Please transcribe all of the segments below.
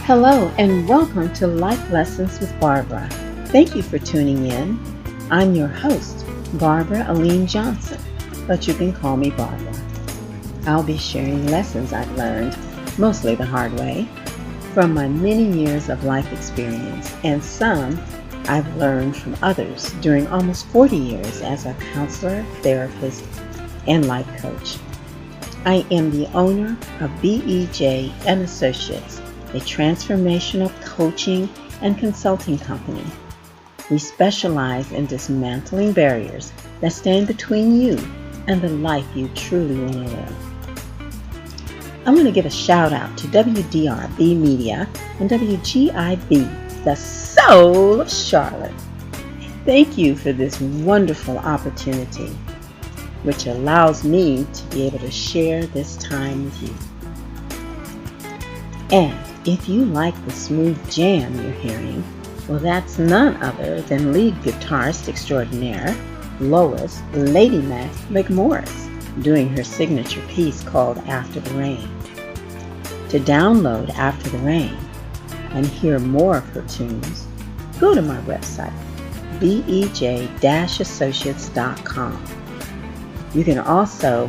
Hello and welcome to Life Lessons with Barbara. Thank you for tuning in. I'm your host, Barbara Aline Johnson, but you can call me Barbara. I'll be sharing lessons I've learned, mostly the hard way, from my many years of life experience, and some I've learned from others during almost 40 years as a counselor, therapist, and life coach. I am the owner of BEJ Associates, a transformational coaching and consulting company. We specialize in dismantling barriers that stand between you and the life you truly want to live. I want to give a shout out to WDRB Media and WGIB, the soul of Charlotte. Thank you for this wonderful opportunity, which allows me to be able to share this time with you. And if you like the smooth jam you're hearing, well, that's none other than lead guitarist extraordinaire Lois Lady Mac McMorris doing her signature piece called After the Rain. To download After the Rain and hear more of her tunes, go to my website, BEJ-Associates.com. You can also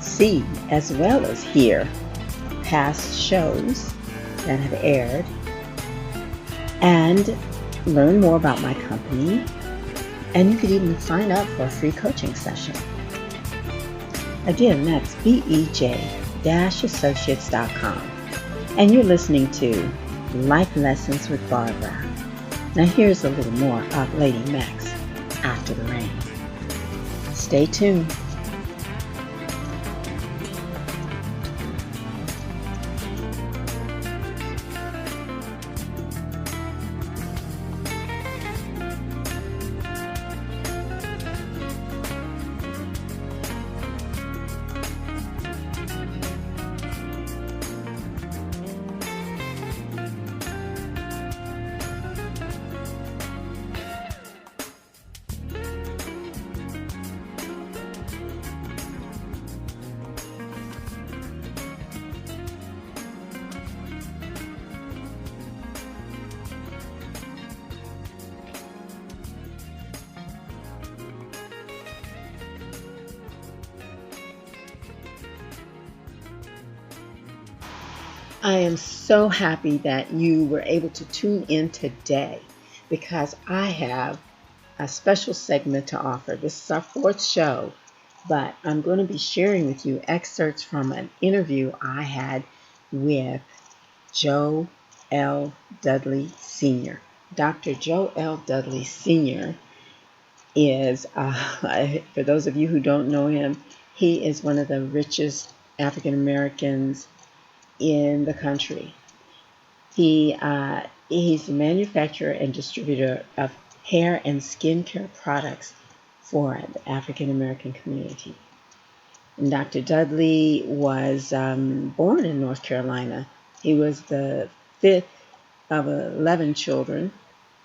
see as well as hear past shows that have aired and learn more about my company, and you could even sign up for a free coaching session. Again, that's BEJ-Associates.com, and you're listening to Life Lessons with Barbara. Now here's a little more of Lady Mac's After the Rain. Stay tuned. I am so happy that you were able to tune in today because I have a special segment to offer. This is our fourth show, but I'm going to be sharing with you excerpts from an interview I had with Joe L. Dudley Sr. Dr. Joe L. Dudley Sr. is, for those of you who don't know him, he is one of the richest African Americans in the country. He's a manufacturer and distributor of hair and skincare products for the African American community. And Dr. Dudley was born in North Carolina. He was the fifth of 11 children,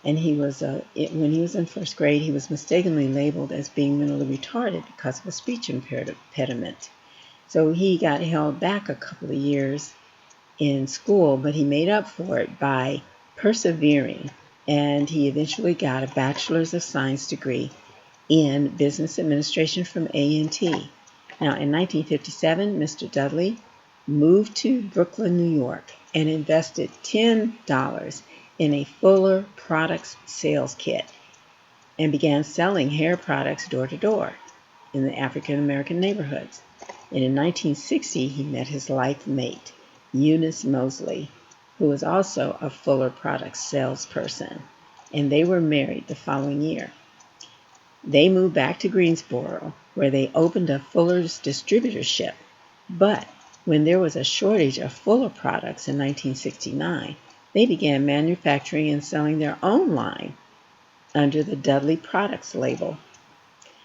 and when he was in first grade, he was mistakenly labeled as being mentally retarded because of a speech impediment. So he got held back a couple of years in school, but he made up for it by persevering, and he eventually got a Bachelor's of Science degree in Business Administration from A&T. Now, in 1957, Mr. Dudley moved to Brooklyn, New York, and invested $10 in a Fuller Products sales kit and began selling hair products door to door in the African American neighborhoods. And in 1960, he met his life mate, Eunice Mosley, who was also a Fuller Products salesperson, and they were married the following year. They moved back to Greensboro, where they opened a Fuller's distributorship, but when there was a shortage of Fuller products in 1969, they began manufacturing and selling their own line under the Dudley Products label.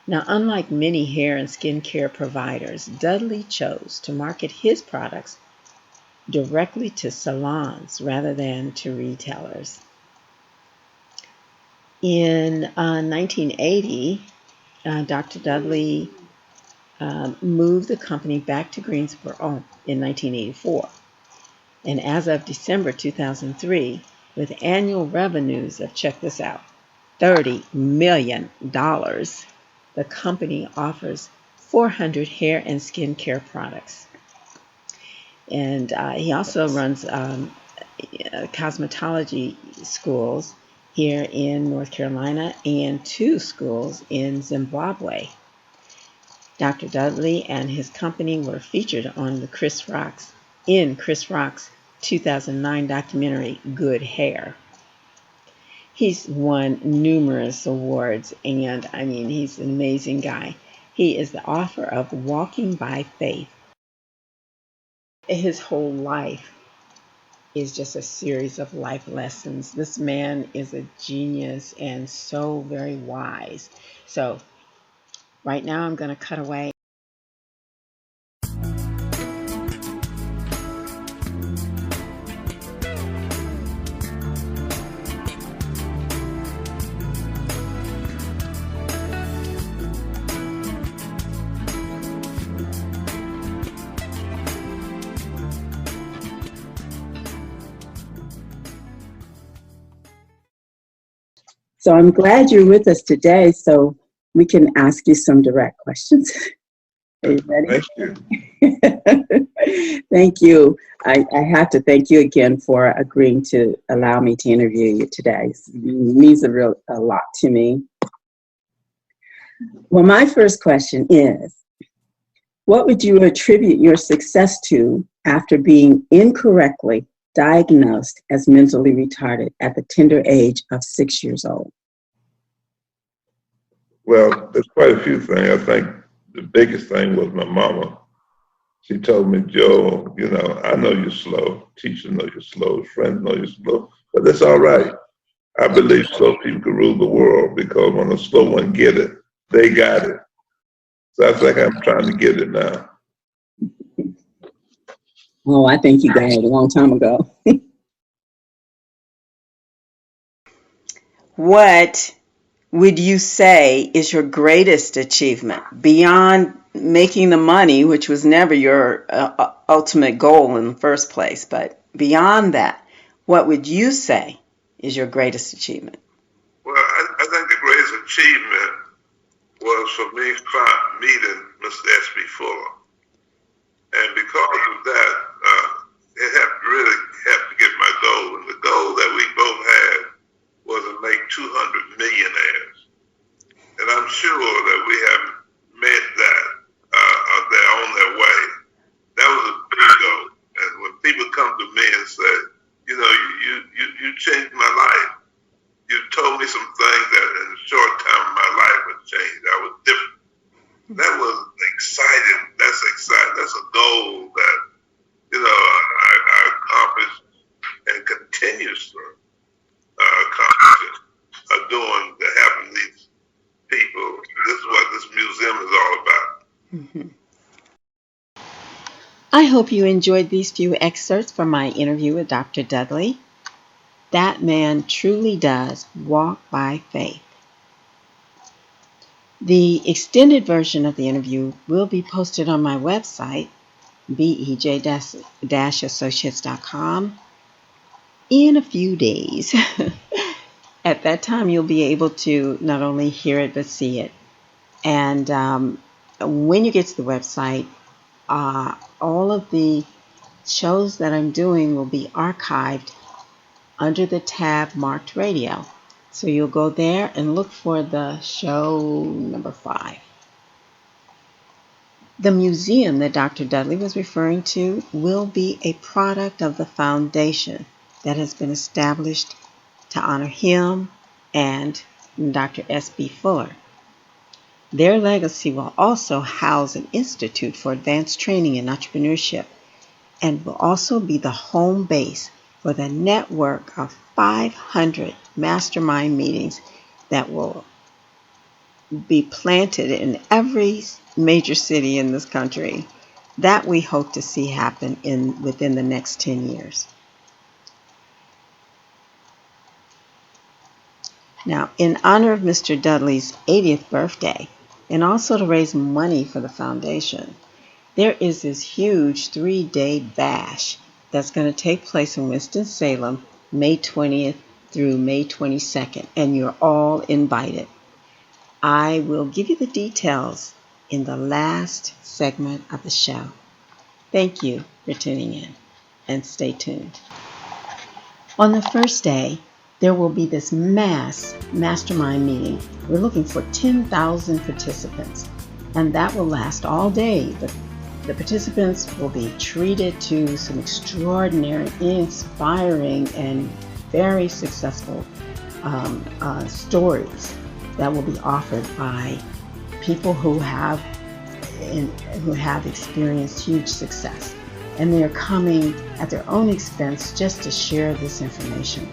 Now, unlike many hair and skincare providers, Dudley chose to market his products directly to salons rather than to retailers. In 1980, Dr. Dudley moved the company back to Greensboro in 1984. And as of December 2003, with annual revenues of, check this out, $30 million, the company offers 400 hair and skincare products. And he also runs cosmetology schools here in North Carolina and 2 schools in Zimbabwe. Dr. Dudley and his company were featured on the Chris Rock's 2009 documentary Good Hair. He's won numerous awards, and I mean, he's an amazing guy. He is the author of Walking by Faith. His whole life is just a series of life lessons. This man is a genius and so very wise. So right now I'm going to cut away. So I'm glad you're with us today so we can ask you some direct questions. Are you ready? Thank you. Thank you. I have to thank you again for agreeing to allow me to interview you today. It means a lot to me. Well, my first question is, what would you attribute your success to after being incorrectly diagnosed as mentally retarded at the tender age of 6 years old? Well, there's quite a few things. I think the biggest thing was my mama. She told me, Joe, you know, I know you're slow. Teachers know you're slow. Friends know you're slow. But that's all right. I believe slow people can rule the world because when a slow one get it, they got it. So I think I'm trying to get it now. Oh, I think you got it a long time ago. What would you say is your greatest achievement beyond making the money, which was never your ultimate goal in the first place, but beyond that, what would you say is your greatest achievement? Well, I think the greatest achievement was for me meeting Mr. S.B. Fuller. And because of that, it really helped to get my goal. And the goal that we both had was to make 200 millionaires. And I'm sure that we have met that, they're on their way. That was a big goal. And when people come to me and say, you know, you changed my life. You told me some things that in a short time my life would change. I was different. That was exciting. That's exciting. That's a goal that, you know, I accomplished and continuously accomplishing doing to helping these people. This is what this museum is all about. Mm-hmm. I hope you enjoyed these few excerpts from my interview with Dr. Dudley. That man truly does walk by faith. The extended version of the interview will be posted on my website, BEJ-Associates.com, in a few days. At that time, you'll be able to not only hear it, but see it. And when you get to the website, all of the shows that I'm doing will be archived under the tab marked radio. So you'll go there and look for the show number 5. The museum that Dr. Dudley was referring to will be a product of the foundation that has been established to honor him and Dr. S.B. Fuller. Their legacy will also house an institute for advanced training in entrepreneurship and will also be the home base for the network of 500 mastermind meetings that will be planted in every major city in this country. That we hope to see happen within the next 10 years. Now, in honor of Mr. Dudley's 80th birthday, and also to raise money for the foundation, there is this huge 3-day bash that's going to take place in Winston-Salem, May 20th through May 22nd, and you're all invited. I will give you the details in the last segment of the show. Thank you for tuning in, and stay tuned. On the first day, there will be this mastermind meeting. We're looking for 10,000 participants, and that will last all day. The participants will be treated to some extraordinary, inspiring, and very successful stories that will be offered by people who have experienced huge success. And they are coming at their own expense just to share this information.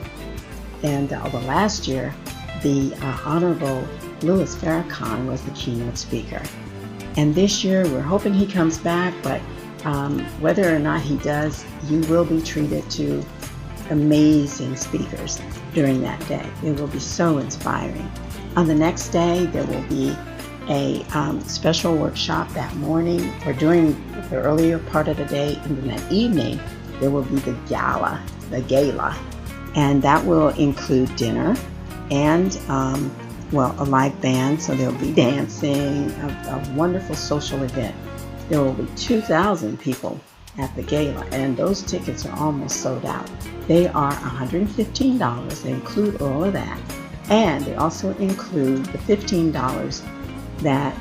And although last year, the Honorable Louis Farrakhan was the keynote speaker. And this year, we're hoping he comes back, but whether or not he does, you will be treated to amazing speakers during that day. It will be so inspiring. On the next day, there will be a special workshop that morning or during the earlier part of the day, and then that evening, there will be the gala, and that will include dinner and a live band, so there'll be dancing, a wonderful social event. There will be 2,000 people at the gala, and those tickets are almost sold out. They are $115. They include all of that, and they also include the $15 that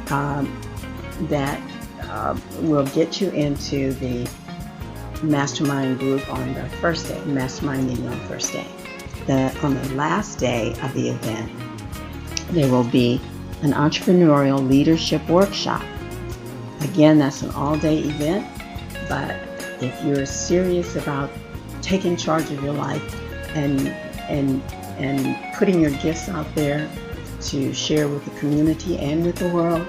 will get you into the mastermind group on the first day, mastermind meeting on the first day. On the last day of the event, there will be an entrepreneurial leadership workshop. Again, that's an all-day event, but if you're serious about taking charge of your life and putting your gifts out there to share with the community and with the world,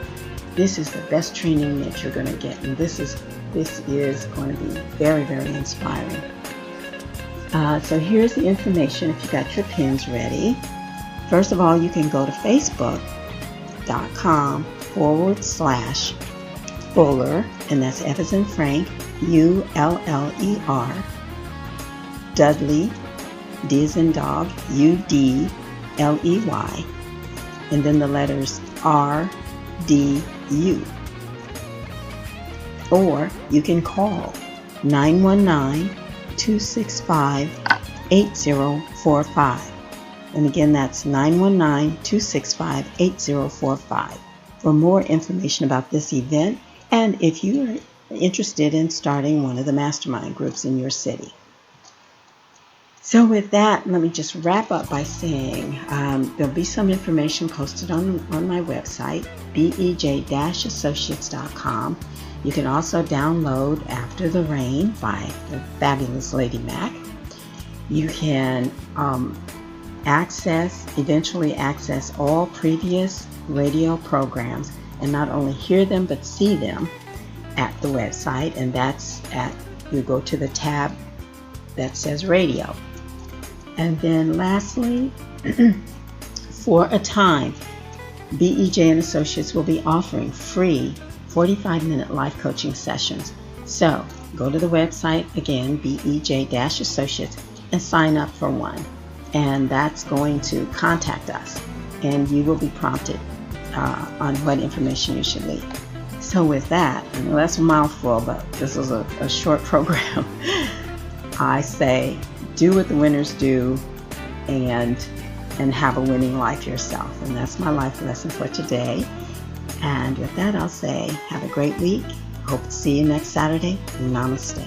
this is the best training that you're going to get, and this is going to be very, very inspiring. So here's the information if you got your pens ready. First of all, you can go to facebook.com/Fuller, and that's F as in Frank, ULLER, Dudley, D as in dog, UDLEY, and then the letters RDU. Or you can call 919-265-8045. And again, that's 919-265-8045 for more information about this event and if you're interested in starting one of the mastermind groups in your city. So with that, let me just wrap up by saying there'll be some information posted on my website, BEJ-Associates.com. You can also download After the Rain by the fabulous Lady Mac. You can eventually access all previous radio programs and not only hear them but see them at the website, and you go to the tab that says radio. And then lastly, for a time, BEJ Associates will be offering free 45-minute life coaching sessions. So go to the website again, BEJ-Associates, and sign up for one. And that's going to contact us, and you will be prompted on what information you should leave. So with that, I know that's a mouthful, but this is a short program. I say, do what the winners do and have a winning life yourself. And that's my life lesson for today. And with that, I'll say, have a great week. Hope to see you next Saturday. Namaste.